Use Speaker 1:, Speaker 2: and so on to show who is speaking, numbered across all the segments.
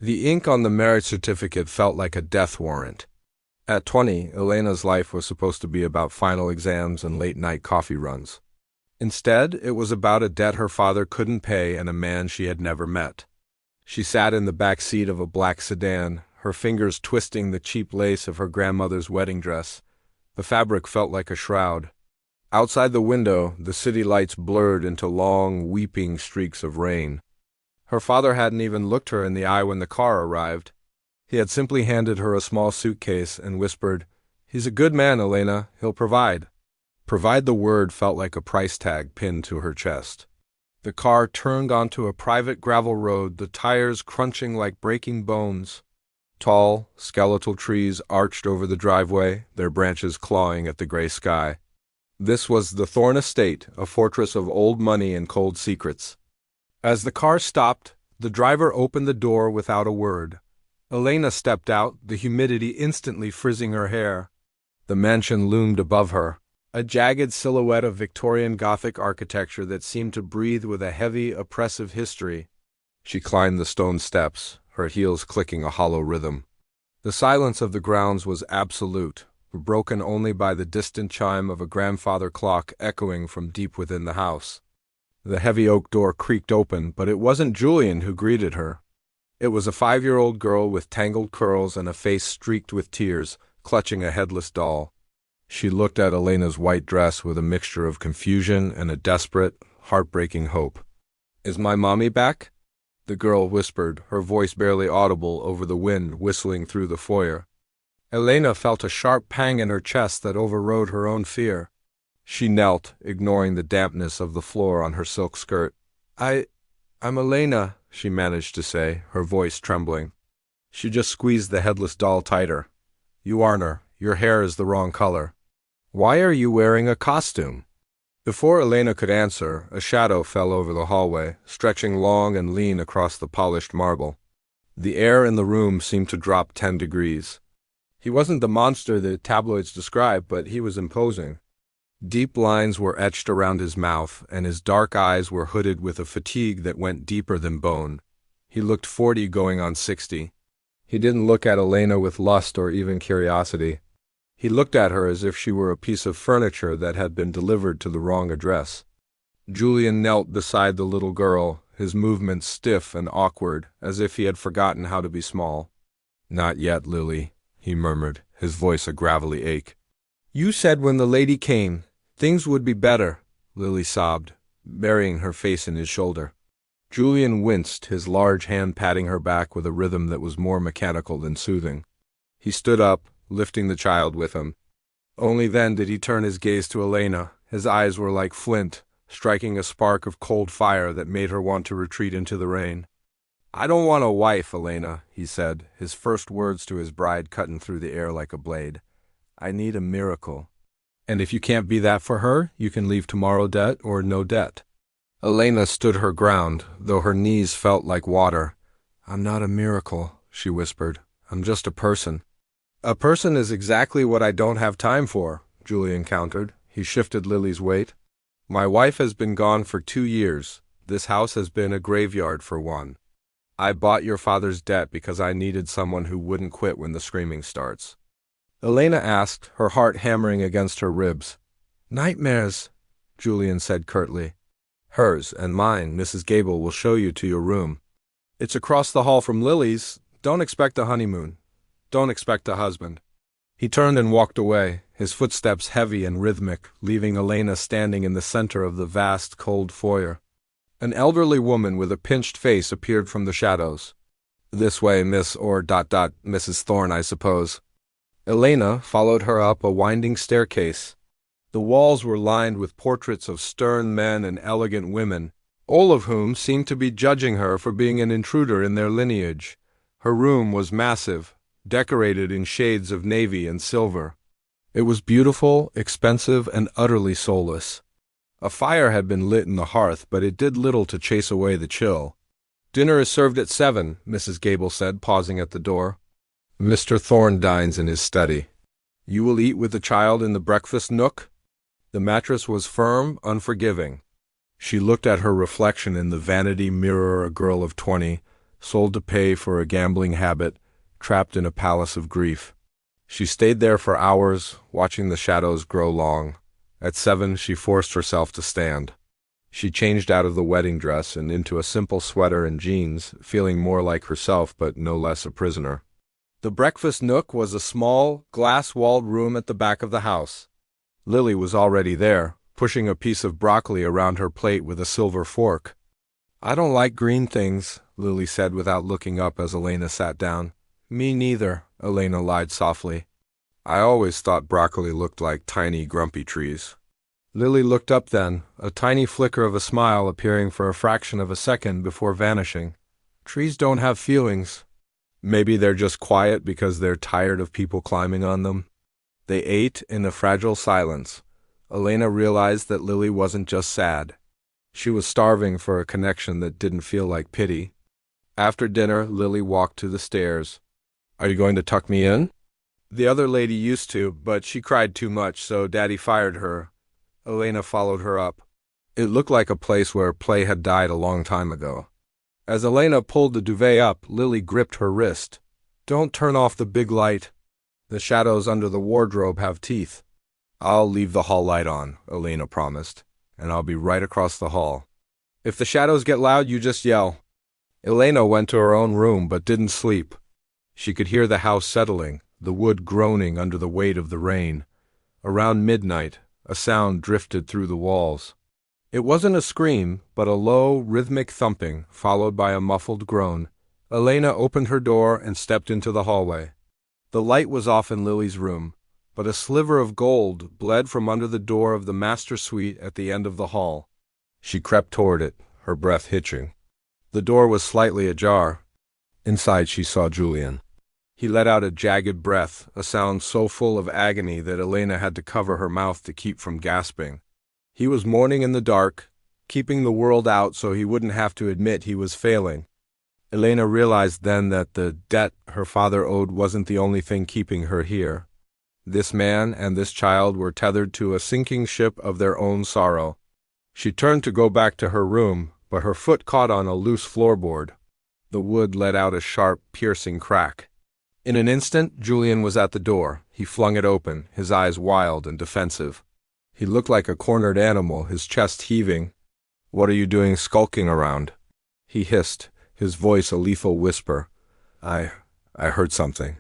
Speaker 1: The ink on the marriage certificate felt like a death warrant. At 20, Elena's life was supposed to be about final exams and late-night coffee runs. Instead, it was about a debt her father couldn't pay and a man she had never met. She sat in the back seat of a black sedan, her fingers twisting the cheap lace of her grandmother's wedding dress. The fabric felt like a shroud. Outside the window, the city lights blurred into long, weeping streaks of rain. Her father hadn't even looked her in the eye when the car arrived. He had simply handed her a small suitcase and whispered, "He's a good man, Elena. He'll provide." Provide the word felt like a price tag pinned to her chest. The car turned onto a private gravel road, the tires crunching like breaking bones. Tall, skeletal trees arched over the driveway, their branches clawing at the gray sky. This was the Thorne estate, a fortress of old money and cold secrets. As the car stopped, the driver opened the door without a word. Elena stepped out, the humidity instantly frizzing her hair. The mansion loomed above her, a jagged silhouette of Victorian Gothic architecture that seemed to breathe with a heavy, oppressive history. She climbed the stone steps, her heels clicking a hollow rhythm. The silence of the grounds was absolute, broken only by the distant chime of a grandfather clock echoing from deep within the house. The heavy oak door creaked open, but it wasn't Julian who greeted her. It was a 5-year-old girl with tangled curls and a face streaked with tears, clutching a headless doll. She looked at Elena's white dress with a mixture of confusion and a desperate, heartbreaking hope. "Is my mommy back?" the girl whispered, her voice barely audible over the wind whistling through the foyer. Elena felt a sharp pang in her chest that overrode her own fear. She knelt, ignoring the dampness of the floor on her silk skirt. I'm Elena," she managed to say, her voice trembling. She just squeezed the headless doll tighter. "You aren't her. Your hair is the wrong color. Why are you wearing a costume?" Before Elena could answer, a shadow fell over the hallway, stretching long and lean across the polished marble. The air in the room seemed to drop 10 degrees. He wasn't the monster the tabloids described, but he was imposing. Deep lines were etched around his mouth, and his dark eyes were hooded with a fatigue that went deeper than bone. He looked 40 going on 60. He didn't look at Elena with lust or even curiosity. He looked at her as if she were a piece of furniture that had been delivered to the wrong address. Julian knelt beside the little girl, his movements stiff and awkward, as if he had forgotten how to be small. "Not yet, Lily," he murmured, his voice a gravelly ache. "You said when the lady came, things would be better," Lily sobbed, burying her face in his shoulder. Julian winced, his large hand patting her back with a rhythm that was more mechanical than soothing. He stood up, lifting the child with him. Only then did he turn his gaze to Elena. His eyes were like flint, striking a spark of cold fire that made her want to retreat into the rain. "I don't want a wife, Elena," he said, his first words to his bride cutting through the air like a blade. "I need a miracle. And if you can't be that for her, you can leave tomorrow, debt or no debt." Elena stood her ground, though her knees felt like water. "I'm not a miracle," she whispered. "I'm just a person." "A person is exactly what I don't have time for," Julian countered. He shifted Lily's weight. "My wife has been gone for 2 years. This house has been a graveyard for one. I bought your father's debt because I needed someone who wouldn't quit when the screaming starts." Elena asked, her heart hammering against her ribs. "Nightmares," Julian said curtly. "Hers and mine. Mrs. Gable will show you to your room. It's across the hall from Lily's. Don't expect a honeymoon. Don't expect a husband." He turned and walked away, his footsteps heavy and rhythmic, leaving Elena standing in the center of the vast, cold foyer. An elderly woman with a pinched face appeared from the shadows. "This way, Miss or Mrs. Thorne, I suppose." Elena followed her up a winding staircase. The walls were lined with portraits of stern men and elegant women, all of whom seemed to be judging her for being an intruder in their lineage. Her room was massive, decorated in shades of navy and silver. It was beautiful, expensive, and utterly soulless. A fire had been lit in the hearth, but it did little to chase away the chill. "Dinner is served at 7, Mrs. Gable said, pausing at the door. "Mr. Thorne dines in his study. You will eat with the child in the breakfast nook?" The mattress was firm, unforgiving. She looked at her reflection in the vanity mirror, a girl of 20, sold to pay for a gambling habit, trapped in a palace of grief. She stayed there for hours, watching the shadows grow long. At 7, she forced herself to stand. She changed out of the wedding dress and into a simple sweater and jeans, feeling more like herself but no less a prisoner. The breakfast nook was a small, glass-walled room at the back of the house. Lily was already there, pushing a piece of broccoli around her plate with a silver fork. "I don't like green things," Lily said without looking up as Elena sat down. "Me neither," Elena lied softly. "I always thought broccoli looked like tiny, grumpy trees." Lily looked up then, a tiny flicker of a smile appearing for a fraction of a second before vanishing. "Trees don't have feelings." "Maybe they're just quiet because they're tired of people climbing on them." They ate in a fragile silence. Elena realized that Lily wasn't just sad. She was starving for a connection that didn't feel like pity. After dinner, Lily walked to the stairs. "Are you going to tuck me in?" "The other lady used to, but she cried too much, so Daddy fired her." Elena followed her up. It looked like a place where play had died a long time ago. As Elena pulled the duvet up, Lily gripped her wrist. "Don't turn off the big light. The shadows under the wardrobe have teeth." "I'll leave the hall light on," Elena promised, "and I'll be right across the hall. If the shadows get loud, you just yell." Elena went to her own room but didn't sleep. She could hear the house settling, the wood groaning under the weight of the rain. Around midnight, a sound drifted through the walls. It wasn't a scream, but a low, rhythmic thumping, followed by a muffled groan. Elena opened her door and stepped into the hallway. The light was off in Lily's room, but a sliver of gold bled from under the door of the master suite at the end of the hall. She crept toward it, her breath hitching. The door was slightly ajar. Inside she saw Julian. He let out a jagged breath, a sound so full of agony that Elena had to cover her mouth to keep from gasping. He was mourning in the dark, keeping the world out so he wouldn't have to admit he was failing. Elena realized then that the debt her father owed wasn't the only thing keeping her here. This man and this child were tethered to a sinking ship of their own sorrow. She turned to go back to her room, but her foot caught on a loose floorboard. The wood let out a sharp, piercing crack. In an instant, Julian was at the door. He flung it open, his eyes wild and defensive. He looked like a cornered animal, his chest heaving. "What are you doing skulking around?" he hissed, his voice a lethal whisper. I heard something."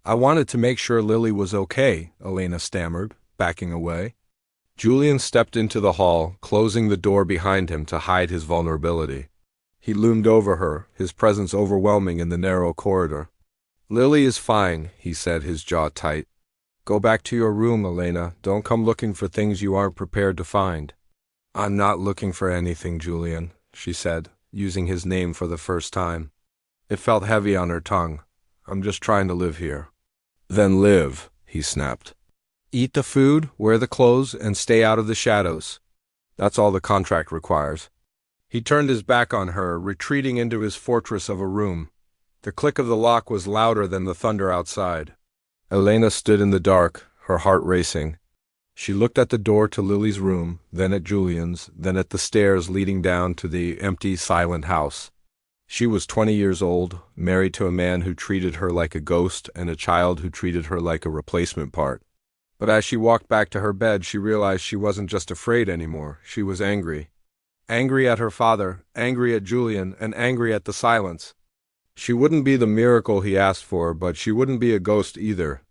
Speaker 1: "I wanted to make sure Lily was okay," Elena stammered, backing away. Julian stepped into the hall, closing the door behind him to hide his vulnerability. He loomed over her, his presence overwhelming in the narrow corridor. "Lily is fine," he said, his jaw tight. "Go back to your room, Elena. Don't come looking for things you aren't prepared to find." "I'm not looking for anything, Julian," she said, using his name for the first time. It felt heavy on her tongue. "I'm just trying to live here." "Then live," he snapped. "Eat the food, wear the clothes, and stay out of the shadows. That's all the contract requires." He turned his back on her, retreating into his fortress of a room. The click of the lock was louder than the thunder outside. Elena stood in the dark, her heart racing. She looked at the door to Lily's room, then at Julian's, then at the stairs leading down to the empty, silent house. She was 20 years old, married to a man who treated her like a ghost and a child who treated her like a replacement part. But as she walked back to her bed, she realized she wasn't just afraid anymore. She was angry. Angry at her father, angry at Julian, and angry at the silence. She wouldn't be the miracle he asked for, but she wouldn't be a ghost either.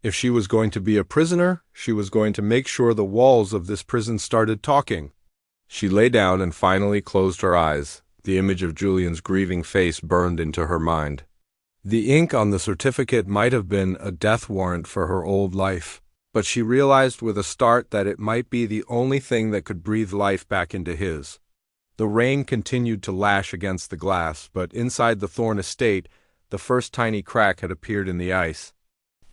Speaker 1: If she was going to be a prisoner, she was going to make sure the walls of this prison started talking. She lay down and finally closed her eyes. The image of Julian's grieving face burned into her mind. The ink on the certificate might have been a death warrant for her old life, but she realized with a start that it might be the only thing that could breathe life back into his. The rain continued to lash against the glass, but inside the Thorne estate, the first tiny crack had appeared in the ice.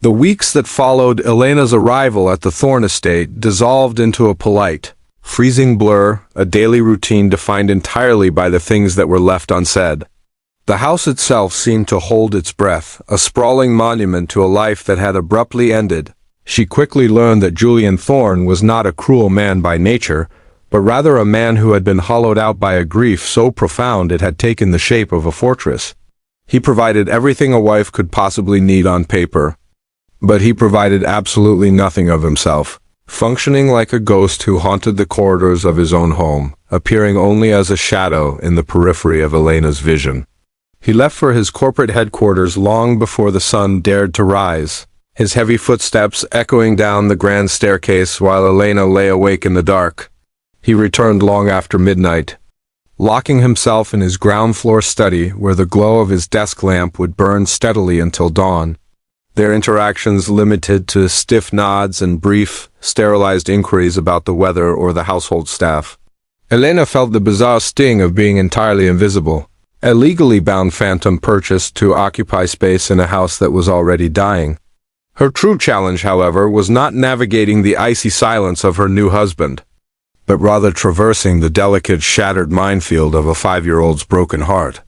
Speaker 1: The weeks that followed Elena's arrival at the Thorne estate dissolved into a polite, freezing blur, a daily routine defined entirely by the things that were left unsaid. The house itself seemed to hold its breath, a sprawling monument to a life that had abruptly ended. She quickly learned that Julian Thorne was not a cruel man by nature, but rather a man who had been hollowed out by a grief so profound it had taken the shape of a fortress. He provided everything a wife could possibly need on paper, but he provided absolutely nothing of himself, functioning like a ghost who haunted the corridors of his own home, appearing only as a shadow in the periphery of Elena's vision. He left for his corporate headquarters long before the sun dared to rise, his heavy footsteps echoing down the grand staircase while Elena lay awake in the dark. He returned long after midnight, locking himself in his ground-floor study where the glow of his desk lamp would burn steadily until dawn, their interactions limited to stiff nods and brief, sterilized inquiries about the weather or the household staff. Elena felt the bizarre sting of being entirely invisible, a legally bound phantom purchased to occupy space in a house that was already dying. Her true challenge, however, was not navigating the icy silence of her new husband, but rather traversing the delicate, shattered minefield of a 5-year-old's broken heart.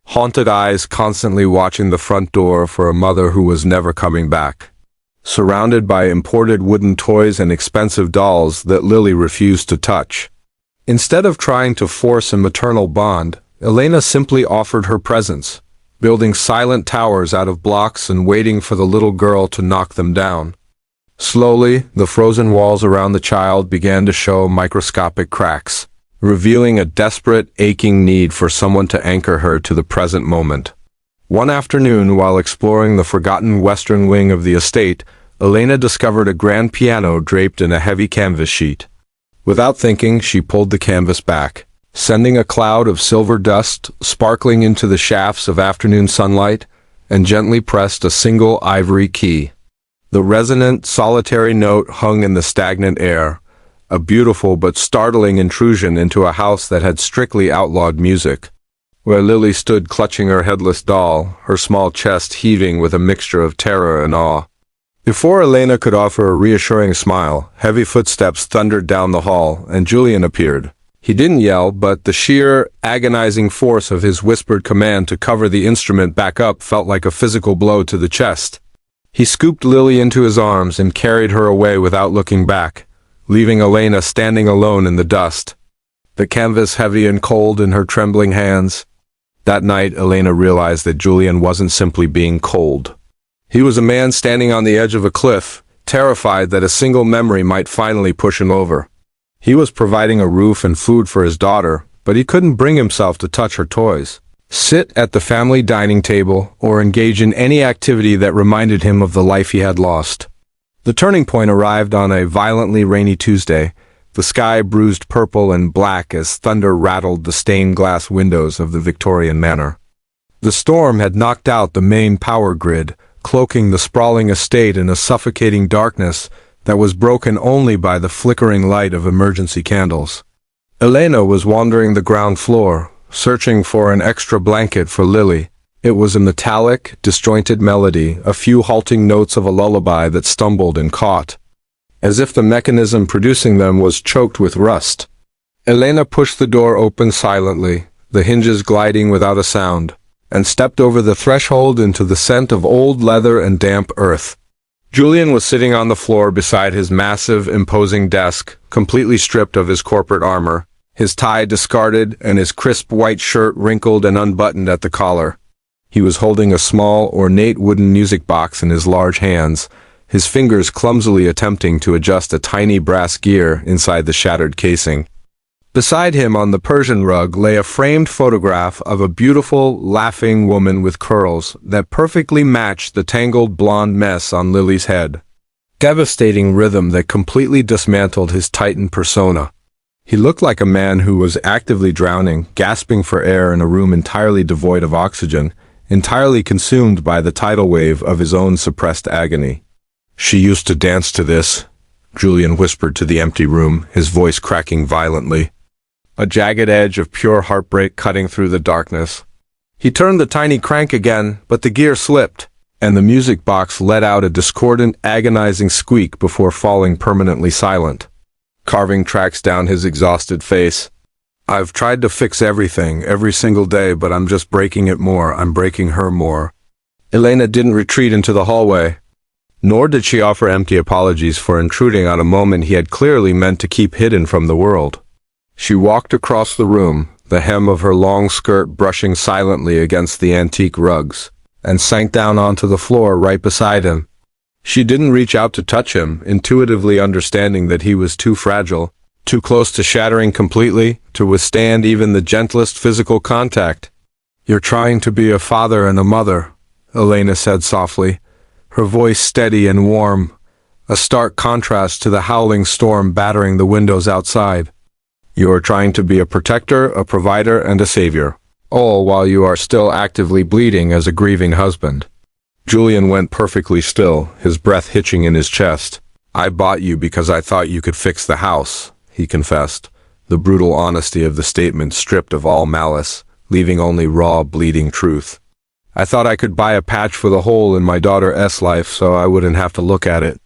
Speaker 1: Haunted eyes constantly watching the front door for a mother who was never coming back. Surrounded by imported wooden toys and expensive dolls that Lily refused to touch. Instead of trying to force a maternal bond, Elena simply offered her presence, building silent towers out of blocks and waiting for the little girl to knock them down. Slowly, the frozen walls around the child began to show microscopic cracks, revealing a desperate, aching need for someone to anchor her to the present moment. One afternoon, while exploring the forgotten western wing of the estate, Elena discovered a grand piano draped in a heavy canvas sheet. Without thinking, she pulled the canvas back, sending a cloud of silver dust sparkling into the shafts of afternoon sunlight, and gently pressed a single ivory key. The resonant, solitary note hung in the stagnant air, a beautiful but startling intrusion into a house that had strictly outlawed music. Where Lily stood clutching her headless doll, her small chest heaving with a mixture of terror and awe. Before Elena could offer a reassuring smile, heavy footsteps thundered down the hall, and Julian appeared. He didn't yell, but the sheer, agonizing force of his whispered command to cover the instrument back up felt like a physical blow to the chest. He scooped Lily into his arms and carried her away without looking back, leaving Elena standing alone in the dust, the canvas heavy and cold in her trembling hands. That night, Elena realized that Julian wasn't simply being cold. He was a man standing on the edge of a cliff, terrified that a single memory might finally push him over. He was providing a roof and food for his daughter, but he couldn't bring himself to touch her toys, sit at the family dining table, or engage in any activity that reminded him of the life he had lost. The turning point arrived on a violently rainy Tuesday, the sky bruised purple and black as thunder rattled the stained glass windows of the Victorian manor. The storm had knocked out the main power grid, cloaking the sprawling estate in a suffocating darkness that was broken only by the flickering light of emergency candles. Elena was wandering the ground floor, searching for an extra blanket for Lily. It was a metallic, disjointed melody, a few halting notes of a lullaby that stumbled and caught, as if the mechanism producing them was choked with rust. Elena pushed the door open silently, the hinges gliding without a sound, and stepped over the threshold into the scent of old leather and damp earth. Julian was sitting on the floor beside his massive, imposing desk, completely stripped of his corporate armor, his tie discarded and his crisp white shirt wrinkled and unbuttoned at the collar. He was holding a small, ornate wooden music box in his large hands, his fingers clumsily attempting to adjust a tiny brass gear inside the shattered casing. Beside him on the Persian rug lay a framed photograph of a beautiful, laughing woman with curls that perfectly matched the tangled blonde mess on Lily's head. Devastating rhythm that completely dismantled his tightened persona. He looked like a man who was actively drowning, gasping for air in a room entirely devoid of oxygen, entirely consumed by the tidal wave of his own suppressed agony. "She used to dance to this," Julian whispered to the empty room, his voice cracking violently, a jagged edge of pure heartbreak cutting through the darkness. He turned the tiny crank again, but the gear slipped, and the music box let out a discordant, agonizing squeak before falling permanently silent, carving tracks down his exhausted face. "I've tried to fix everything, every single day, but I'm just breaking it more. I'm breaking her more." Elena didn't retreat into the hallway, nor did she offer empty apologies for intruding on a moment he had clearly meant to keep hidden from the world. She walked across the room, the hem of her long skirt brushing silently against the antique rugs, and sank down onto the floor right beside him. She didn't reach out to touch him, intuitively understanding that he was too fragile, too close to shattering completely, to withstand even the gentlest physical contact. "You're trying to be a father and a mother," Elena said softly, her voice steady and warm, a stark contrast to the howling storm battering the windows outside. "You are trying to be a protector, a provider, and a savior, all while you are still actively bleeding as a grieving husband." Julian went perfectly still, his breath hitching in his chest. "I bought you because I thought you could fix the house," he confessed, the brutal honesty of the statement stripped of all malice, leaving only raw, bleeding truth. "I thought I could buy a patch for the hole in my daughter's life so I wouldn't have to look at it.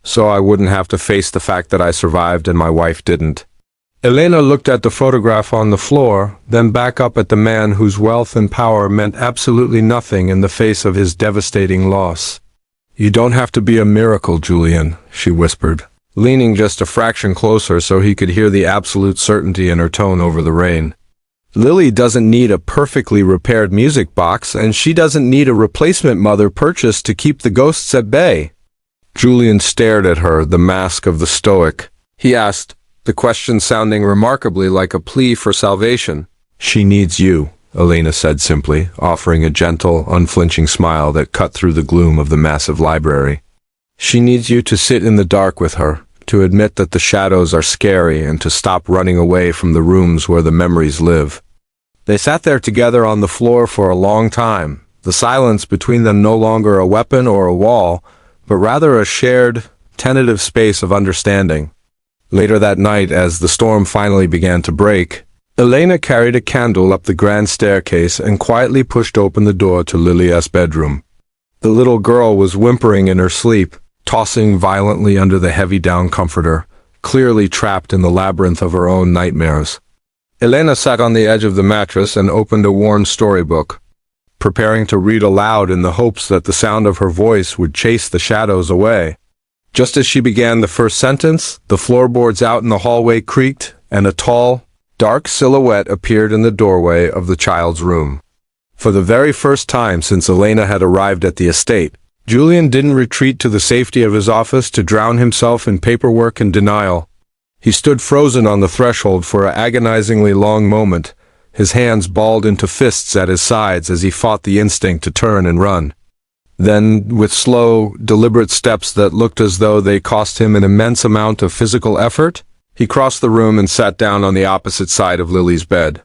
Speaker 1: So I wouldn't have to face the fact that I survived and my wife didn't." Elena looked at the photograph on the floor, then back up at the man whose wealth and power meant absolutely nothing in the face of his devastating loss. "You don't have to be a miracle, Julian," she whispered, leaning just a fraction closer so he could hear the absolute certainty in her tone over the rain. "Lily doesn't need a perfectly repaired music box, and she doesn't need a replacement mother purchased to keep the ghosts at bay." Julian stared at her, the mask of the stoic. He asked, the question sounding remarkably like a plea for salvation. "She needs you," Elena said simply, offering a gentle, unflinching smile that cut through the gloom of the massive library. "She needs you to sit in the dark with her, to admit that the shadows are scary and to stop running away from the rooms where the memories live." They sat there together on the floor for a long time, the silence between them no longer a weapon or a wall, but rather a shared, tentative space of understanding. Later that night, as the storm finally began to break, Elena carried a candle up the grand staircase and quietly pushed open the door to Lilia's bedroom. The little girl was whimpering in her sleep, tossing violently under the heavy down comforter, clearly trapped in the labyrinth of her own nightmares. Elena sat on the edge of the mattress and opened a worn storybook, preparing to read aloud in the hopes that the sound of her voice would chase the shadows away. Just as she began the first sentence, the floorboards out in the hallway creaked, and a tall, dark silhouette appeared in the doorway of the child's room. For the very first time since Elena had arrived at the estate, Julian didn't retreat to the safety of his office to drown himself in paperwork and denial. He stood frozen on the threshold for an agonizingly long moment, his hands balled into fists at his sides as he fought the instinct to turn and run. Then, with slow, deliberate steps that looked as though they cost him an immense amount of physical effort, he crossed the room and sat down on the opposite side of Lily's bed.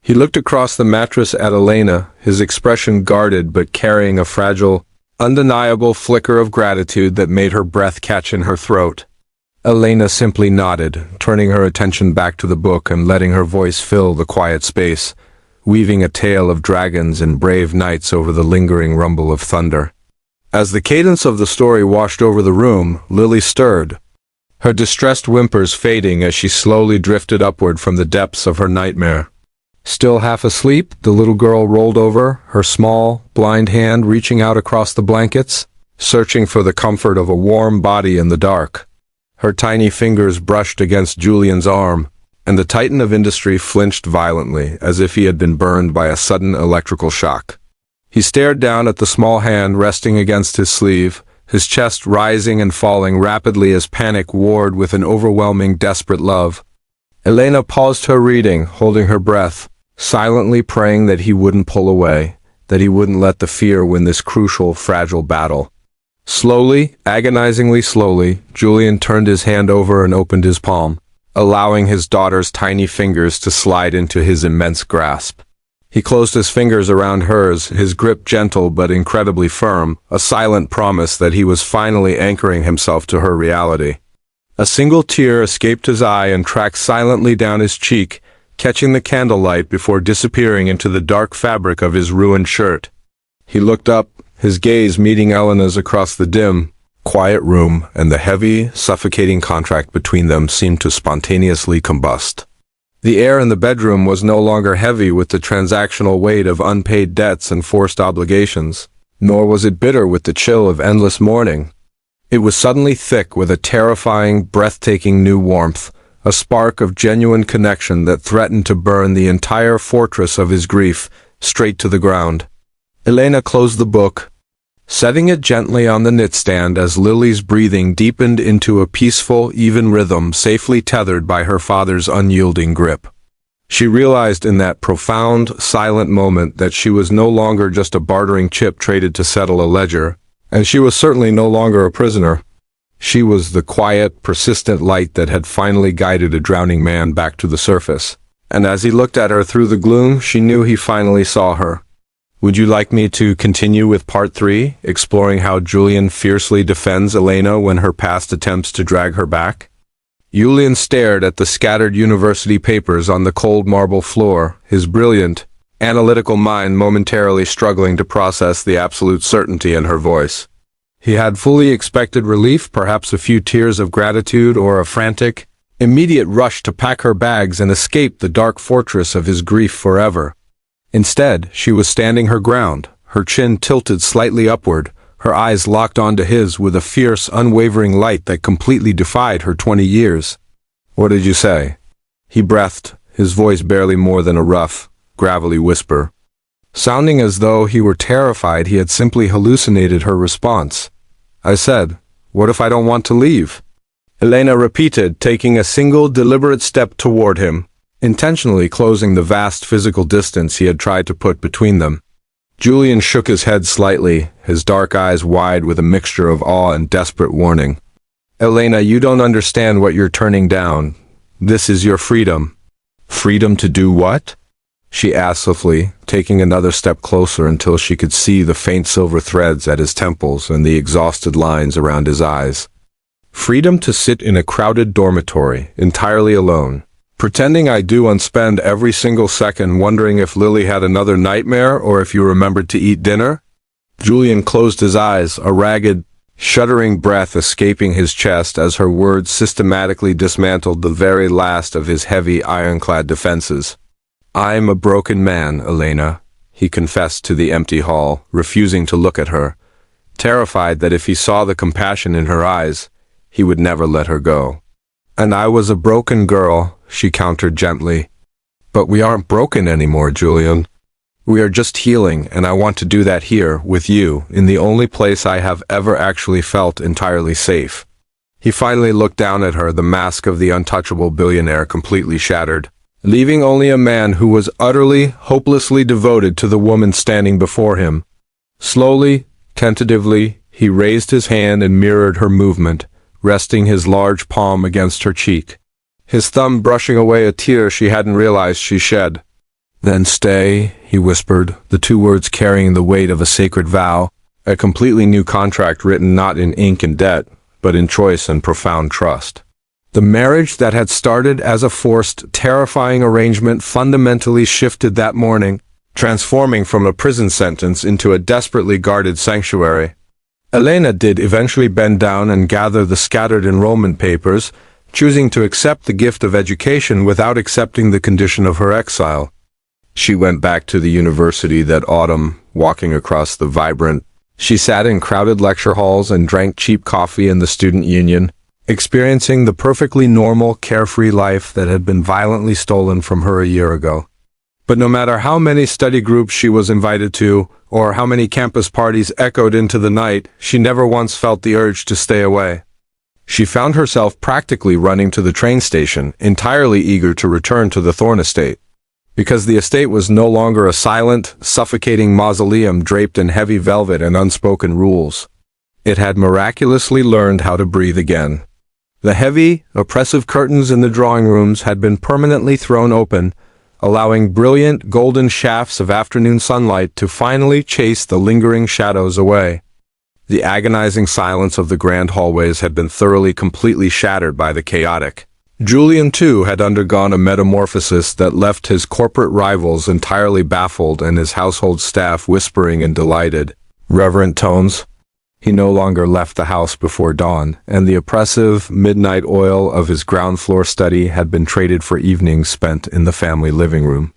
Speaker 1: He looked across the mattress at Elena, his expression guarded but carrying a fragile, undeniable flicker of gratitude that made her breath catch in her throat. Elena simply nodded, turning her attention back to the book and letting her voice fill the quiet space, weaving a tale of dragons and brave knights over the lingering rumble of thunder. As the cadence of the story washed over the room, Lily stirred, her distressed whimpers fading as she slowly drifted upward from the depths of her nightmare. Still half asleep, the little girl rolled over, her small, blind hand reaching out across the blankets, searching for the comfort of a warm body in the dark. Her tiny fingers brushed against Julian's arm, and the titan of industry flinched violently, as if he had been burned by a sudden electrical shock. He stared down at the small hand resting against his sleeve, his chest rising and falling rapidly as panic warred with an overwhelming, desperate love. Elena paused her reading, holding her breath, silently praying that he wouldn't pull away, that he wouldn't let the fear win this crucial, fragile battle. Slowly, agonizingly slowly, Julian turned his hand over and opened his palm, allowing his daughter's tiny fingers to slide into his immense grasp. He closed his fingers around hers, his grip gentle but incredibly firm, a silent promise that he was finally anchoring himself to her reality. A single tear escaped his eye and tracked silently down his cheek, catching the candlelight before disappearing into the dark fabric of his ruined shirt. He looked up, his gaze meeting Elena's across the dim, quiet room, and the heavy, suffocating contract between them seemed to spontaneously combust. The air in the bedroom was no longer heavy with the transactional weight of unpaid debts and forced obligations, nor was it bitter with the chill of endless mourning. It was suddenly thick with a terrifying, breathtaking new warmth, a spark of genuine connection that threatened to burn the entire fortress of his grief straight to the ground. Elena closed the book, setting it gently on the nightstand as Lily's breathing deepened into a peaceful, even rhythm safely tethered by her father's unyielding grip. She realized in that profound, silent moment that she was no longer just a bartering chip traded to settle a ledger, and she was certainly no longer a prisoner. She was the quiet, persistent light that had finally guided a drowning man back to the surface. And as he looked at her through the gloom, she knew he finally saw her. Would you like me to continue with part 3, exploring how Julian fiercely defends Elena when her past attempts to drag her back? Julian stared at the scattered university papers on the cold marble floor, his brilliant, analytical mind momentarily struggling to process the absolute certainty in her voice. He had fully expected relief, perhaps a few tears of gratitude or a frantic, immediate rush to pack her bags and escape the dark fortress of his grief forever. Instead, she was standing her ground, her chin tilted slightly upward, her eyes locked onto his with a fierce, unwavering light that completely defied her 20 years. "What did you say?" He breathed, his voice barely more than a rough, gravelly whisper. Sounding as though he were terrified, he had simply hallucinated her response. "I said, what if I don't want to leave?" Elena repeated, taking a single deliberate step toward him, intentionally closing the vast physical distance he had tried to put between them. Julian shook his head slightly, his dark eyes wide with a mixture of awe and desperate warning. "Elena, you don't understand what you're turning down. This is your freedom." "Freedom to do what?" she asked softly, taking another step closer until she could see the faint silver threads at his temples and the exhausted lines around his eyes. "Freedom to sit in a crowded dormitory, entirely alone, pretending I do and spend every single second wondering if Lily had another nightmare or if you remembered to eat dinner?" Julian closed his eyes, a ragged, shuddering breath escaping his chest as her words systematically dismantled the very last of his heavy, ironclad defenses. "I'm a broken man, Elena," he confessed to the empty hall, refusing to look at her, terrified that if he saw the compassion in her eyes, he would never let her go. "And I was a broken girl," she countered gently. "But we aren't broken anymore, Julian. We are just healing, and I want to do that here, with you, in the only place I have ever actually felt entirely safe." He finally looked down at her, the mask of the untouchable billionaire completely shattered, leaving only a man who was utterly, hopelessly devoted to the woman standing before him. Slowly, tentatively, he raised his hand and mirrored her movement, resting his large palm against her cheek, his thumb brushing away a tear she hadn't realized she shed. "Then stay," he whispered, the two words carrying the weight of a sacred vow, a completely new contract written not in ink and debt, but in choice and profound trust. The marriage that had started as a forced, terrifying arrangement fundamentally shifted that morning, transforming from a prison sentence into a desperately guarded sanctuary. Elena did eventually bend down and gather the scattered enrollment papers, choosing to accept the gift of education without accepting the condition of her exile. She went back to the university that autumn, walking across the vibrant. She sat in crowded lecture halls and drank cheap coffee in the student union, experiencing the perfectly normal, carefree life that had been violently stolen from her a year ago. But no matter how many study groups she was invited to, or how many campus parties echoed into the night, she never once felt the urge to stay away. She found herself practically running to the train station, entirely eager to return to the Thorne estate. Because the estate was no longer a silent, suffocating mausoleum draped in heavy velvet and unspoken rules. It had miraculously learned how to breathe again. The heavy, oppressive curtains in the drawing rooms had been permanently thrown open, allowing brilliant golden shafts of afternoon sunlight to finally chase the lingering shadows away. The agonizing silence of the grand hallways had been thoroughly, completely shattered by the chaotic. Julian, too, had undergone a metamorphosis that left his corporate rivals entirely baffled and his household staff whispering in delighted, reverent tones. He no longer left the house before dawn, and the oppressive midnight oil of his ground-floor study had been traded for evenings spent in the family living room.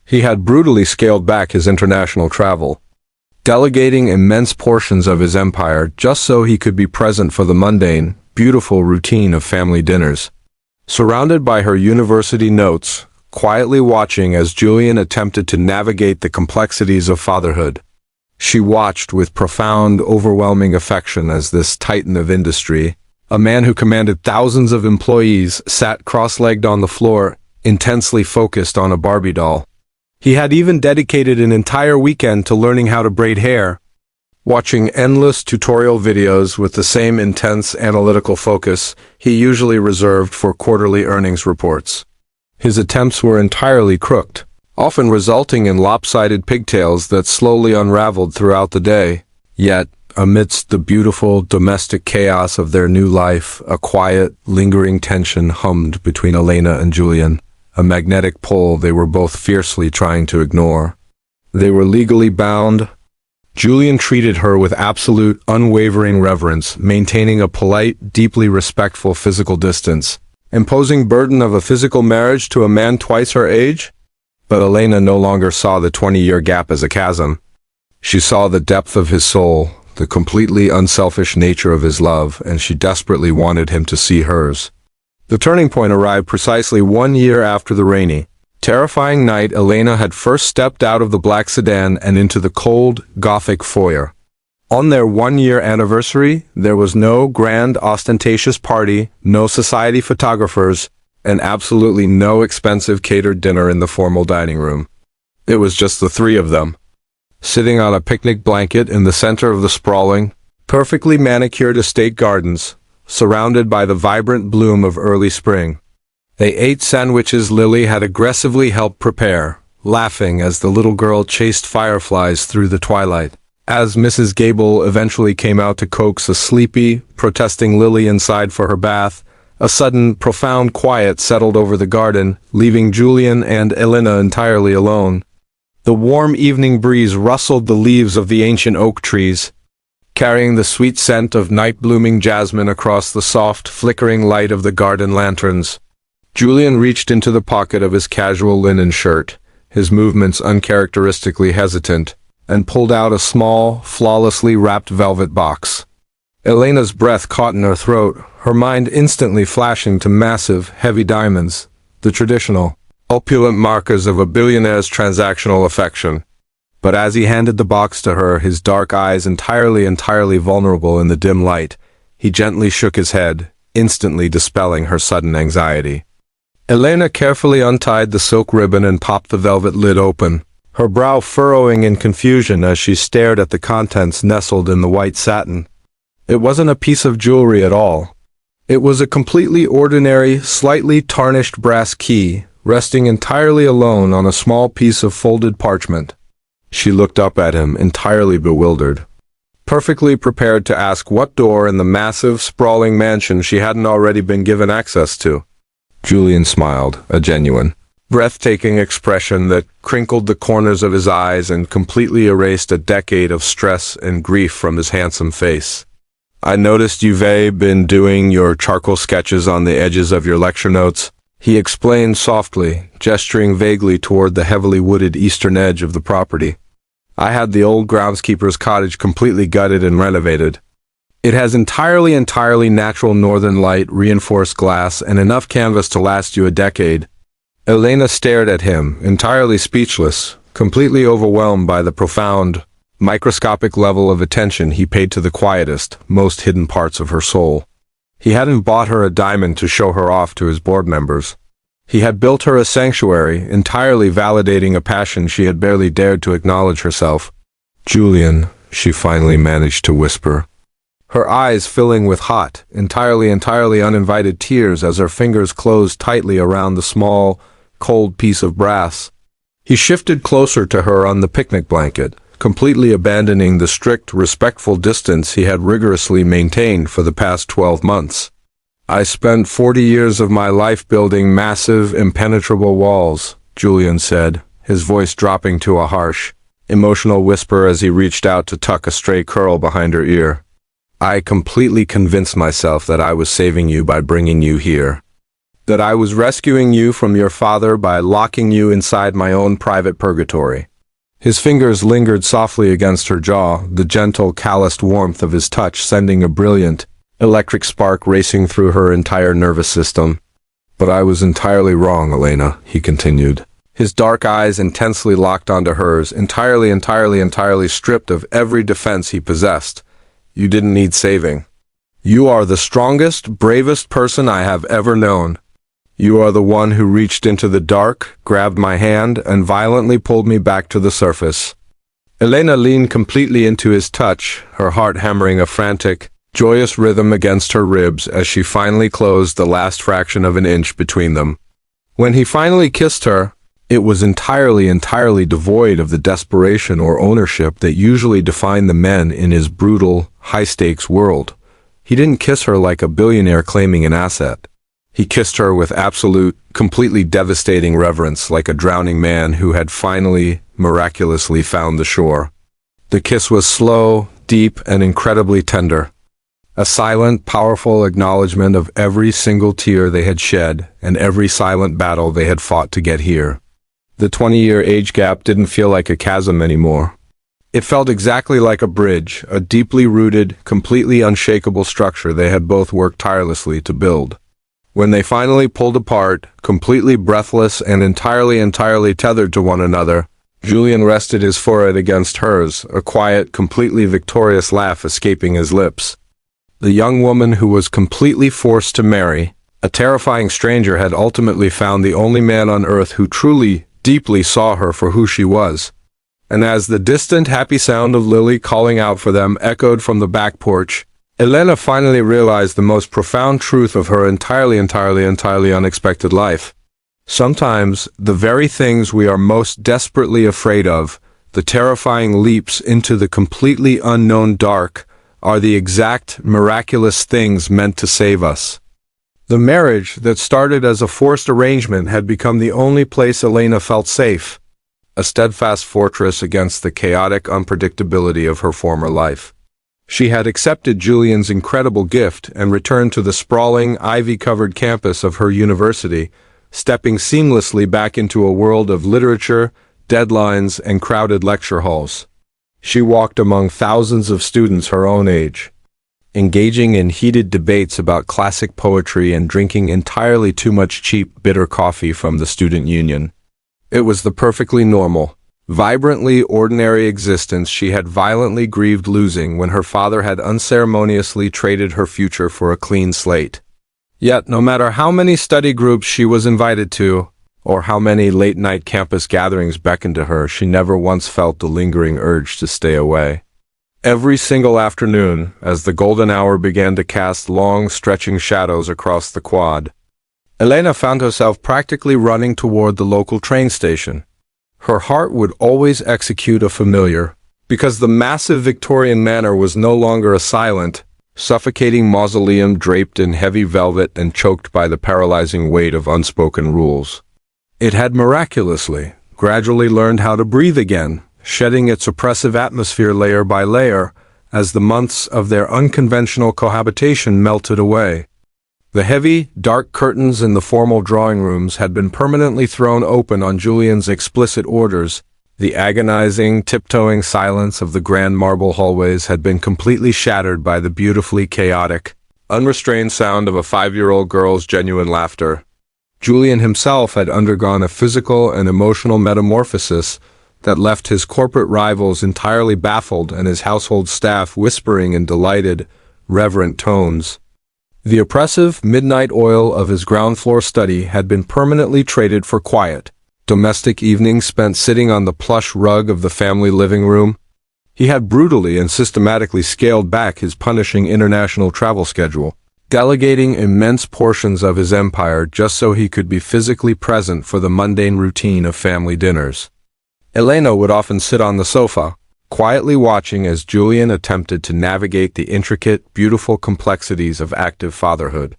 Speaker 1: He had brutally scaled back his international travel, delegating immense portions of his empire just so he could be present for the mundane, beautiful routine of family dinners. Surrounded by her university notes, quietly watching as Julian attempted to navigate the complexities of fatherhood. She watched with profound, overwhelming affection as this titan of industry, a man who commanded thousands of employees, sat cross-legged on the floor, intensely focused on a Barbie doll. He had even dedicated an entire weekend to learning how to braid hair, watching endless tutorial videos with the same intense analytical focus he usually reserved for quarterly earnings reports. His attempts were entirely crooked, often resulting in lopsided pigtails that slowly unraveled throughout the day. Yet, amidst the beautiful domestic chaos of their new life, a quiet, lingering tension hummed between Elena and Julian, a magnetic pull they were both fiercely trying to ignore. They were legally bound. Julian treated her with absolute, unwavering reverence, maintaining a polite, deeply respectful physical distance. Imposing burden of a physical marriage to a man twice her age? But Elena no longer saw the 20-year gap as a chasm. She saw the depth of his soul, the completely unselfish nature of his love, and she desperately wanted him to see hers. The turning point arrived precisely 1 year after the rainy, terrifying night Elena had first stepped out of the black sedan and into the cold, Gothic foyer. On their 1-year anniversary, there was no grand, ostentatious party, no society photographers, and absolutely no expensive catered dinner in the formal dining room. It was just the three of them, sitting on a picnic blanket in the center of the sprawling, perfectly manicured estate gardens, surrounded by the vibrant bloom of early spring. They ate sandwiches Lily had aggressively helped prepare, laughing as the little girl chased fireflies through the twilight. As Mrs. Gable eventually came out to coax a sleepy, protesting Lily inside for her bath, a sudden, profound quiet settled over the garden, leaving Julian and Elena entirely alone. The warm evening breeze rustled the leaves of the ancient oak trees, carrying the sweet scent of night-blooming jasmine across the soft, flickering light of the garden lanterns. Julian reached into the pocket of his casual linen shirt, his movements uncharacteristically hesitant, and pulled out a small, flawlessly wrapped velvet box. Elena's breath caught in her throat, her mind instantly flashing to massive, heavy diamonds, the traditional, opulent markers of a billionaire's transactional affection. But as he handed the box to her, his dark eyes entirely vulnerable in the dim light, he gently shook his head, instantly dispelling her sudden anxiety. Elena carefully untied the silk ribbon and popped the velvet lid open, her brow furrowing in confusion as she stared at the contents nestled in the white satin. It wasn't a piece of jewelry at all. It was a completely ordinary, slightly tarnished brass key, resting entirely alone on a small piece of folded parchment. She looked up at him, entirely bewildered, perfectly prepared to ask what door in the massive, sprawling mansion she hadn't already been given access to. Julian smiled, a genuine, breathtaking expression that crinkled the corners of his eyes and completely erased a decade of stress and grief from his handsome face. "I noticed you've been doing your charcoal sketches on the edges of your lecture notes," he explained softly, gesturing vaguely toward the heavily wooded eastern edge of the property. "I had the old groundskeeper's cottage completely gutted and renovated. It has entirely natural northern light, reinforced glass, and enough canvas to last you a decade." Elena stared at him, entirely speechless, completely overwhelmed by the profound, microscopic level of attention he paid to the quietest, most hidden parts of her soul. He hadn't bought her a diamond to show her off to his board members. He had built her a sanctuary, entirely validating a passion she had barely dared to acknowledge herself. "Julian," she finally managed to whisper, her eyes filling with hot, entirely uninvited tears as her fingers closed tightly around the small, cold piece of brass. He shifted closer to her on the picnic blanket, completely abandoning the strict, respectful distance he had rigorously maintained for the past 12 months. "I spent 40 years of my life building massive, impenetrable walls," Julian said, his voice dropping to a harsh, emotional whisper as he reached out to tuck a stray curl behind her ear. "I completely convinced myself that I was saving you by bringing you here. That I was rescuing you from your father by locking you inside my own private purgatory." His fingers lingered softly against her jaw, the gentle, calloused warmth of his touch sending a brilliant, electric spark racing through her entire nervous system. But I was entirely wrong, Elena, he continued. His dark eyes intensely locked onto hers, entirely stripped of every defense he possessed. You didn't need saving. You are the strongest, bravest person I have ever known. You are the one who reached into the dark, grabbed my hand, and violently pulled me back to the surface. Elena leaned completely into his touch, her heart hammering a frantic, joyous rhythm against her ribs as she finally closed the last fraction of an inch between them. When he finally kissed her, it was entirely devoid of the desperation or ownership that usually define the men in his brutal, high-stakes world. He didn't kiss her like a billionaire claiming an asset. He kissed her with absolute, completely devastating reverence, like a drowning man who had finally, miraculously found the shore. The kiss was slow, deep, and incredibly tender. A silent, powerful acknowledgement of every single tear they had shed and every silent battle they had fought to get here. The 20-year age gap didn't feel like a chasm anymore. It felt exactly like a bridge, a deeply rooted, completely unshakable structure they had both worked tirelessly to build. When they finally pulled apart, completely breathless and entirely tethered to one another, Julian rested his forehead against hers, a quiet, completely victorious laugh escaping his lips. The young woman who was completely forced to marry, a terrifying stranger, had ultimately found the only man on earth who truly, deeply saw her for who she was. And as the distant, happy sound of Lily calling out for them echoed from the back porch, Elena finally realized the most profound truth of her entirely unexpected life. Sometimes, the very things we are most desperately afraid of, the terrifying leaps into the completely unknown dark, are the exact, miraculous things meant to save us. The marriage that started as a forced arrangement had become the only place Elena felt safe, a steadfast fortress against the chaotic unpredictability of her former life. She had accepted Julian's incredible gift and returned to the sprawling, ivy-covered campus of her university, stepping seamlessly back into a world of literature, deadlines, and crowded lecture halls. She walked among thousands of students her own age, engaging in heated debates about classic poetry and drinking entirely too much cheap, bitter coffee from the student union. It was the perfectly normal, vibrantly ordinary existence she had violently grieved losing when her father had unceremoniously traded her future for a clean slate. Yet, no matter how many study groups she was invited to, or how many late-night campus gatherings beckoned to her, she never once felt the lingering urge to stay away. Every single afternoon, as the golden hour began to cast long, stretching shadows across the quad, Elena found herself practically running toward the local train station. Her heart would always execute a familiar, because the massive Victorian manor was no longer a silent, suffocating mausoleum draped in heavy velvet and choked by the paralyzing weight of unspoken rules. It had miraculously, gradually learned how to breathe again, shedding its oppressive atmosphere layer by layer as the months of their unconventional cohabitation melted away. The heavy, dark curtains in the formal drawing rooms had been permanently thrown open on Julian's explicit orders. The agonizing, tiptoeing silence of the grand marble hallways had been completely shattered by the beautifully chaotic, unrestrained sound of a 5-year-old girl's genuine laughter. Julian himself had undergone a physical and emotional metamorphosis that left his corporate rivals entirely baffled and his household staff whispering in delighted, reverent tones. The oppressive midnight oil of his ground-floor study had been permanently traded for quiet, domestic evenings spent sitting on the plush rug of the family living room. He had brutally and systematically scaled back his punishing international travel schedule, delegating immense portions of his empire just so he could be physically present for the mundane routine of family dinners. Elena would often sit on the sofa, quietly watching as Julian attempted to navigate the intricate, beautiful complexities of active fatherhood.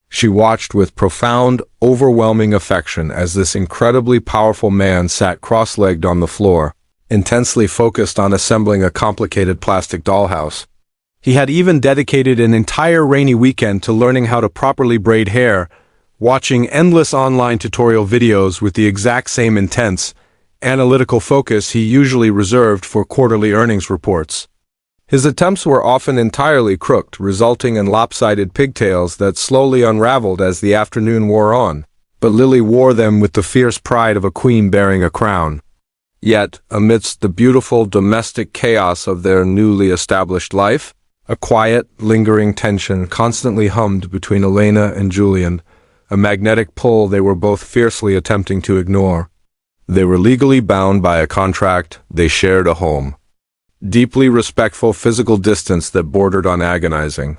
Speaker 1: She watched with profound, overwhelming affection as this incredibly powerful man sat cross-legged on the floor, intensely focused on assembling a complicated plastic dollhouse. He had even dedicated an entire rainy weekend to learning how to properly braid hair, watching endless online tutorial videos with the exact same intense, analytical focus he usually reserved for quarterly earnings reports. His attempts were often entirely crooked, resulting in lopsided pigtails that slowly unraveled as the afternoon wore on, but Lily wore them with the fierce pride of a queen bearing a crown. Yet, amidst the beautiful domestic chaos of their newly established life, a quiet, lingering tension constantly hummed between Elena and Julian, a magnetic pull they were both fiercely attempting to ignore. They were legally bound by a contract, they shared a home. Deeply respectful physical distance that bordered on agonizing.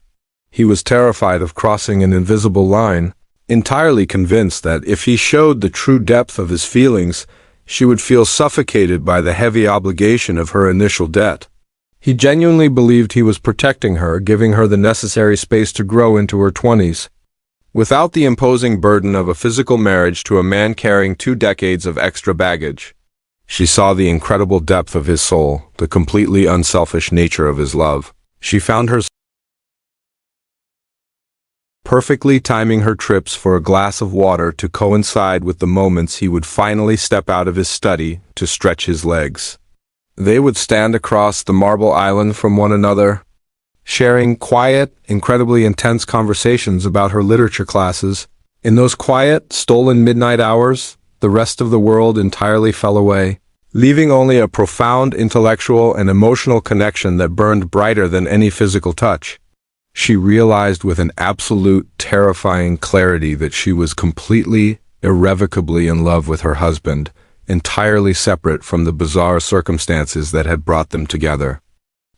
Speaker 1: He was terrified of crossing an invisible line, entirely convinced that if he showed the true depth of his feelings, she would feel suffocated by the heavy obligation of her initial debt. He genuinely believed he was protecting her, giving her the necessary space to grow into her 20s. Without the imposing burden of a physical marriage to a man carrying 2 decades of extra baggage. She saw the incredible depth of his soul, the completely unselfish nature of his love. She found herself perfectly timing her trips for a glass of water to coincide with the moments he would finally step out of his study to stretch his legs. They would stand across the marble island from one another, sharing quiet, incredibly intense conversations about her literature classes. In those quiet, stolen midnight hours, the rest of the world entirely fell away, leaving only a profound intellectual and emotional connection that burned brighter than any physical touch. She realized with an absolute, terrifying clarity that she was completely, irrevocably in love with her husband, entirely separate from the bizarre circumstances that had brought them together.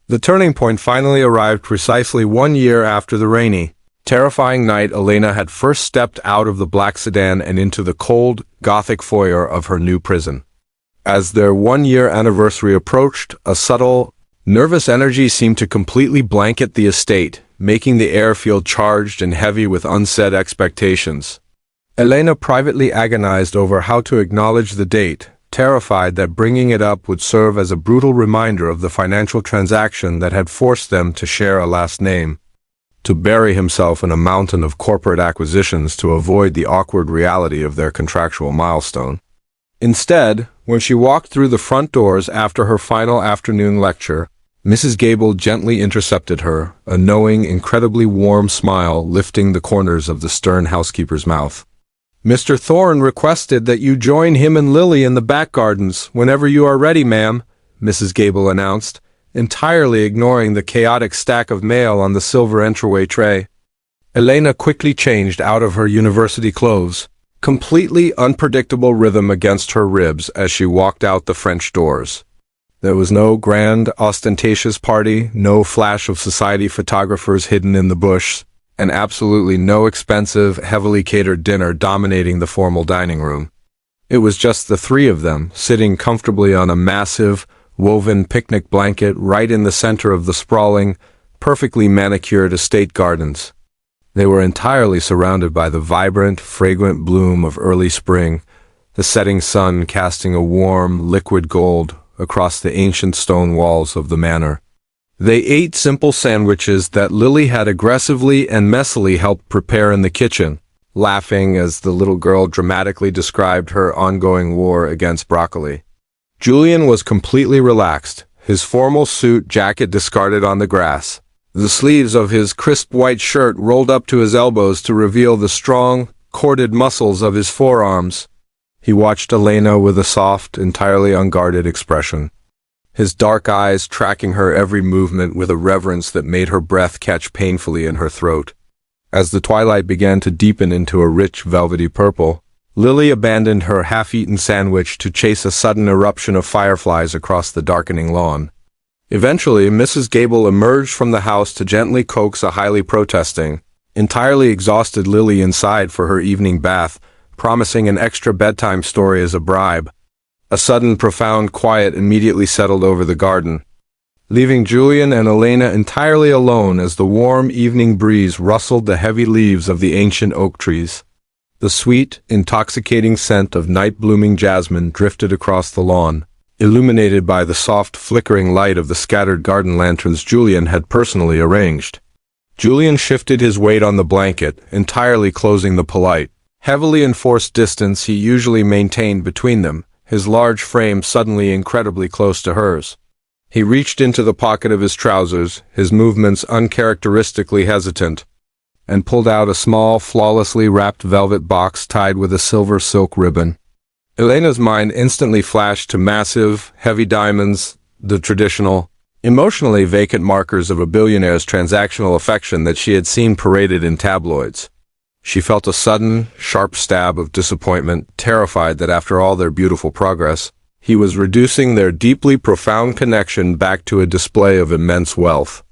Speaker 1: The turning point finally arrived precisely 1 year after the rainy, terrifying night Elena had first stepped out of the black sedan and into the cold, Gothic foyer of her new prison. As their 1-year anniversary approached, a subtle, nervous energy seemed to completely blanket the estate, making the air feel charged and heavy with unsaid expectations. Elena privately agonized over how to acknowledge the date, terrified that bringing it up would serve as a brutal reminder of the financial transaction that had forced them to share a last name. To bury himself in a mountain of corporate acquisitions to avoid the awkward reality of their contractual milestone. Instead, when she walked through the front doors after her final afternoon lecture, Mrs. Gable gently intercepted her, a knowing, incredibly warm smile lifting the corners of the stern housekeeper's mouth. "Mr. Thorne requested that you join him and Lily in the back gardens whenever you are ready, ma'am," Mrs. Gable announced, entirely ignoring the chaotic stack of mail on the silver entryway tray. Elena quickly changed out of her university clothes, completely unpredictable rhythm against her ribs as she walked out the French doors. There was no grand, ostentatious party, no flash of society photographers hidden in the bush, and absolutely no expensive, heavily catered dinner dominating the formal dining room. It was just the 3 of them, sitting comfortably on a massive, woven picnic blanket right in the center of the sprawling, perfectly manicured estate gardens. They were entirely surrounded by the vibrant, fragrant bloom of early spring, the setting sun casting a warm, liquid gold across the ancient stone walls of the manor. They ate simple sandwiches that Lily had aggressively and messily helped prepare in the kitchen, laughing as the little girl dramatically described her ongoing war against broccoli. Julian was completely relaxed, his formal suit jacket discarded on the grass, the sleeves of his crisp white shirt rolled up to his elbows to reveal the strong, corded muscles of his forearms. He watched Elena with a soft, entirely unguarded expression, his dark eyes tracking her every movement with a reverence that made her breath catch painfully in her throat. As the twilight began to deepen into a rich, velvety purple, Lily abandoned her half-eaten sandwich to chase a sudden eruption of fireflies across the darkening lawn. Eventually, Mrs. Gable emerged from the house to gently coax a highly protesting, entirely exhausted Lily inside for her evening bath, promising an extra bedtime story as a bribe. A sudden, profound quiet immediately settled over the garden, leaving Julian and Elena entirely alone as the warm evening breeze rustled the heavy leaves of the ancient oak trees. The sweet, intoxicating scent of night-blooming jasmine drifted across the lawn, illuminated by the soft, flickering light of the scattered garden lanterns Julian had personally arranged. Julian shifted his weight on the blanket, entirely closing the polite, heavily enforced distance he usually maintained between them, his large frame suddenly incredibly close to hers. He reached into the pocket of his trousers, his movements uncharacteristically hesitant, and pulled out a small, flawlessly wrapped velvet box tied with a silver silk ribbon. Elena's mind instantly flashed to massive, heavy diamonds, the traditional, emotionally vacant markers of a billionaire's transactional affection that she had seen paraded in tabloids. She felt a sudden, sharp stab of disappointment, terrified that after all their beautiful progress, he was reducing their deeply profound connection back to a display of immense wealth.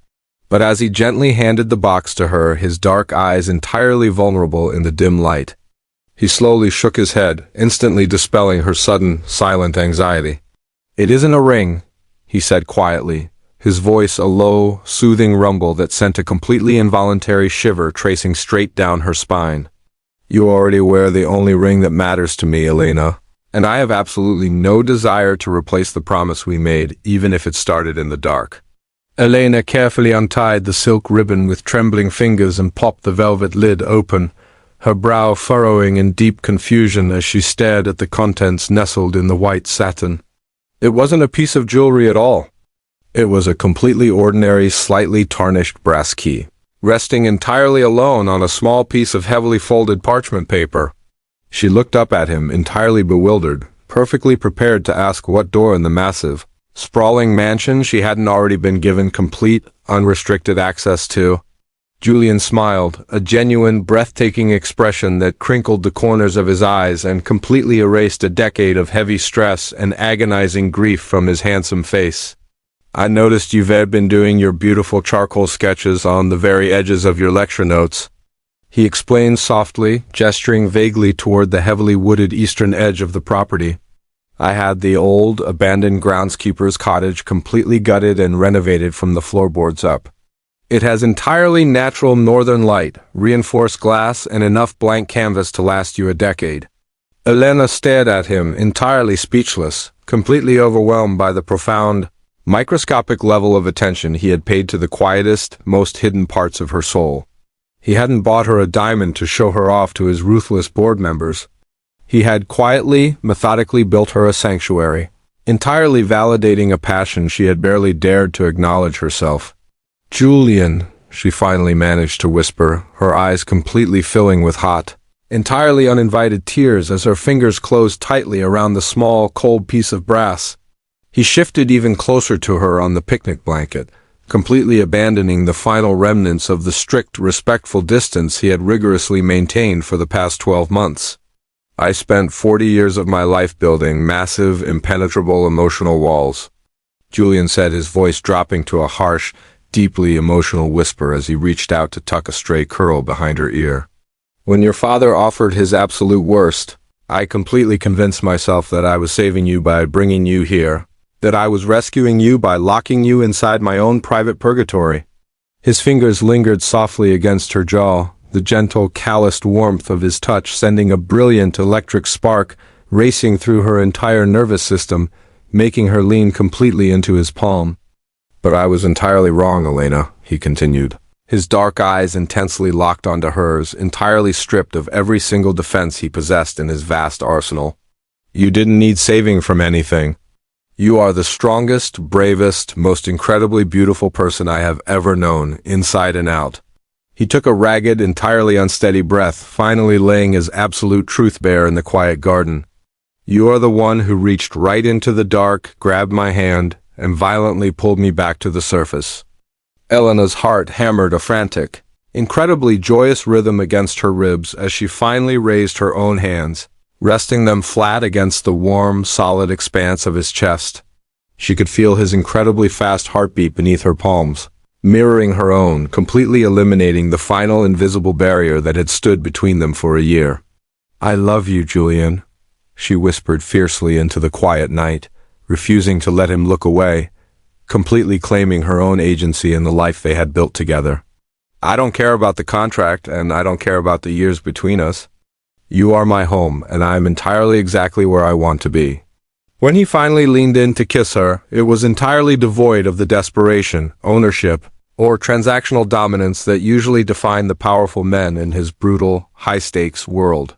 Speaker 1: But as he gently handed the box to her, his dark eyes entirely vulnerable in the dim light, he slowly shook his head, instantly dispelling her sudden, silent anxiety. "It isn't a ring," he said quietly, his voice a low, soothing rumble that sent a completely involuntary shiver tracing straight down her spine. "You already wear the only ring that matters to me, Elena, and I have absolutely no desire to replace the promise we made, even if it started in the dark." Elena carefully untied the silk ribbon with trembling fingers and popped the velvet lid open, her brow furrowing in deep confusion as she stared at the contents nestled in the white satin. It wasn't a piece of jewelry at all. It was a completely ordinary, slightly tarnished brass key, resting entirely alone on a small piece of heavily folded parchment paper. She looked up at him, entirely bewildered, perfectly prepared to ask what door in the massive, sprawling mansion she hadn't already been given complete, unrestricted access to. Julian smiled, a genuine, breathtaking expression that crinkled the corners of his eyes and completely erased a decade of heavy stress and agonizing grief from his handsome face. "I noticed you've been doing your beautiful charcoal sketches on the very edges of your lecture notes," he explained softly, gesturing vaguely toward the heavily wooded eastern edge of the property. "I had the old, abandoned groundskeeper's cottage completely gutted and renovated from the floorboards up. It has entirely natural northern light, reinforced glass, and enough blank canvas to last you a decade." Elena stared at him, entirely speechless, completely overwhelmed by the profound, microscopic level of attention he had paid to the quietest, most hidden parts of her soul. He hadn't bought her a diamond to show her off to his ruthless board members. He had quietly, methodically built her a sanctuary, entirely validating a passion she had barely dared to acknowledge herself. "Julian," she finally managed to whisper, her eyes completely filling with hot, entirely uninvited tears as her fingers closed tightly around the small, cold piece of brass. He shifted even closer to her on the picnic blanket, completely abandoning the final remnants of the strict, respectful distance he had rigorously maintained for the past 12 months. "I spent 40 years of my life building massive, impenetrable emotional walls," Julian said, his voice dropping to a harsh, deeply emotional whisper as he reached out to tuck a stray curl behind her ear. "When your father offered his absolute worst, I completely convinced myself that I was saving you by bringing you here, that I was rescuing you by locking you inside my own private purgatory." His fingers lingered softly against her jaw, the gentle, calloused warmth of his touch sending a brilliant electric spark racing through her entire nervous system, making her lean completely into his palm. "But I was entirely wrong, Elena," he continued, his dark eyes intensely locked onto hers, entirely stripped of every single defense he possessed in his vast arsenal. "You didn't need saving from anything. You are the strongest, bravest, most incredibly beautiful person I have ever known, inside and out." He took a ragged, entirely unsteady breath, finally laying his absolute truth bare in the quiet garden. "You are the one who reached right into the dark, grabbed my hand, and violently pulled me back to the surface." Elena's heart hammered a frantic, incredibly joyous rhythm against her ribs as she finally raised her own hands, resting them flat against the warm, solid expanse of his chest. She could feel his incredibly fast heartbeat beneath her palms, mirroring her own, completely eliminating the final invisible barrier that had stood between them for a year. "I love you, Julian," she whispered fiercely into the quiet night, refusing to let him look away, completely claiming her own agency in the life they had built together. "I don't care about the contract, and I don't care about the years between us. You are my home, and I am entirely exactly where I want to be." When he finally leaned in to kiss her, it was entirely devoid of the desperation, ownership, or transactional dominance that usually define the powerful men in his brutal, high-stakes world.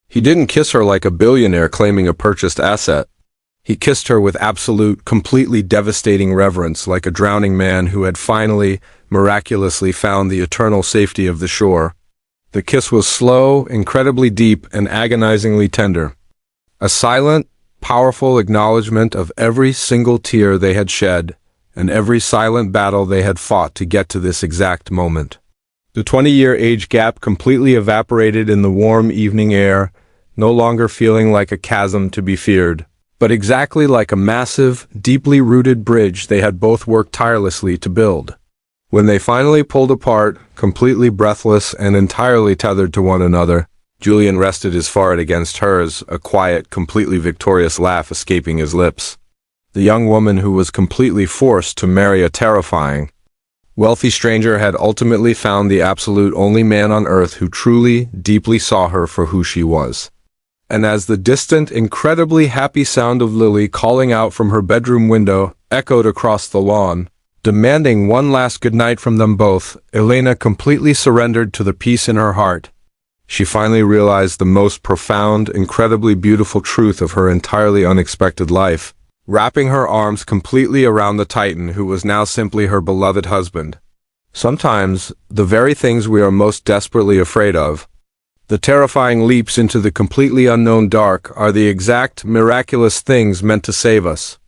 Speaker 1: He didn't kiss her like a billionaire claiming a purchased asset. He kissed her with absolute, completely devastating reverence, like a drowning man who had finally, miraculously found the eternal safety of the shore. The kiss was slow, incredibly deep, and agonizingly tender. A silent, powerful acknowledgement of every single tear they had shed, and every silent battle they had fought to get to this exact moment. The 20-year age gap completely evaporated in the warm evening air, no longer feeling like a chasm to be feared, but exactly like a massive, deeply rooted bridge they had both worked tirelessly to build. When they finally pulled apart, completely breathless and entirely tethered to one another, Julian rested his forehead against hers, a quiet, completely victorious laugh escaping his lips. The young woman who was completely forced to marry a terrifying, wealthy stranger had ultimately found the absolute only man on earth who truly, deeply saw her for who she was. And as the distant, incredibly happy sound of Lily calling out from her bedroom window echoed across the lawn, demanding one last goodnight from them both, Elena completely surrendered to the peace in her heart. She finally realized the most profound, incredibly beautiful truth of her entirely unexpected life, wrapping her arms completely around the Titan who was now simply her beloved husband. Sometimes, the very things we are most desperately afraid of, the terrifying leaps into the completely unknown dark, are the exact, miraculous things meant to save us.